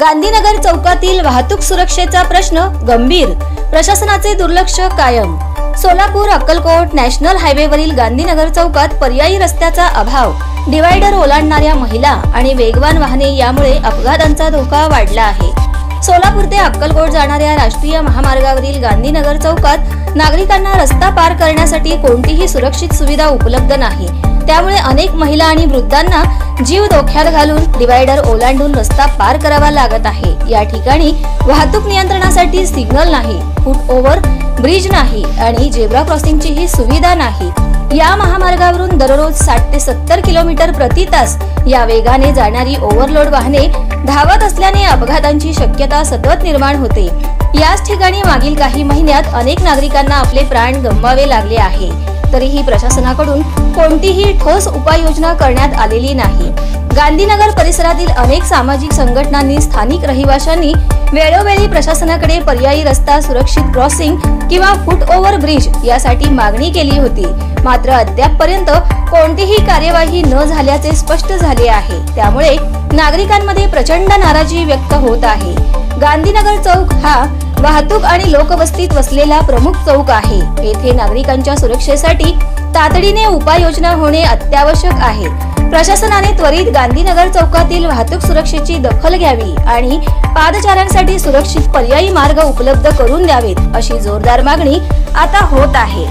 गांधीनगर चौकातील वाहतूक सुरक्षेचा प्रश्न गंभीर, प्रशासनाचे दुर्लक्ष कायम। सोलापूर अक्कलकोट नॅशनल हायवेवरील गांधीनगर चौकात पर्यायी रस्त्याचा अभाव, डिवायडर ओलांडणाऱ्या महिला आणि वेगवान वाहने यामुळे अपघातांचा धोका वाढला आहे। सोलापूर ते अक्कलकोट जाणाऱ्या राष्ट्रीय महामार्गावरील गांधीनगर चौकात नागरिकांना रस्ता पार करण्यासाठी कोणतीही सुरक्षित सुविधा उपलब्ध नाही। त्यामुळे अनेक महिला आणि वृद्धांना जीव धोक्यात घालून डिवायडर ओलांडून रस्ता पार करावा लागत आहे। या ठिकाणी वाहतूक नियंत्रणासाठी सिग्नल नाही, फूट ओव्हर ब्रिज नाही आणि झेब्रा क्रॉसिंगची ही सुविधा नाही। या महामार्गावरून दररोज 60 ते 70 किलोमीटर प्रति तास या वेगाने जाणारी ओव्हरलोड वाहने धावत असल्याने अपघातांची शक्यता सतत निर्माण होते। याच ठिकाणी मागील काही महिन्यात अनेक नागरिकांना आपले प्राण गमवावे लागले आहे। तरीही प्रशासनाकडून कोणतीही ठोस उपाययोजना करण्यात आलेली नाही। गांधीनगर परिसरातील अनेक सामाजिक संघटनांनी, स्थानिक रहिवाशांनी वेळोवेळी प्रशासनाकडे पर्यायी रस्ता, सुरक्षित क्रॉसिंग किंवा फूट ओव्हर ब्रिज यासाठी मागणी केली होती। मात्र अद्यापपर्यंत कोणतीही कार्यवाही न झाल्याचे स्पष्ट झाले आहे। त्यामुळे नागरिकांमध्ये प्रचंड नाराजी व्यक्त होत आहे। गांधीनगर चौक हा वाहतूक आणि लोकवस्तीत वसलेला प्रमुख चौक आहे। येथे नागरिकांच्या सुरक्षेसाठी तातडीने उपाययोजना होणे अत्यावश्यक आहे। प्रशासनाने त्वरित गांधीनगर चौकातील वाहतूक सुरक्षेची दखल घ्यावी आणि पादचाऱ्यांसाठी सुरक्षित पर्यायी मार्ग उपलब्ध करून द्यावेत, अशी जोरदार मागणी आता होत आहे।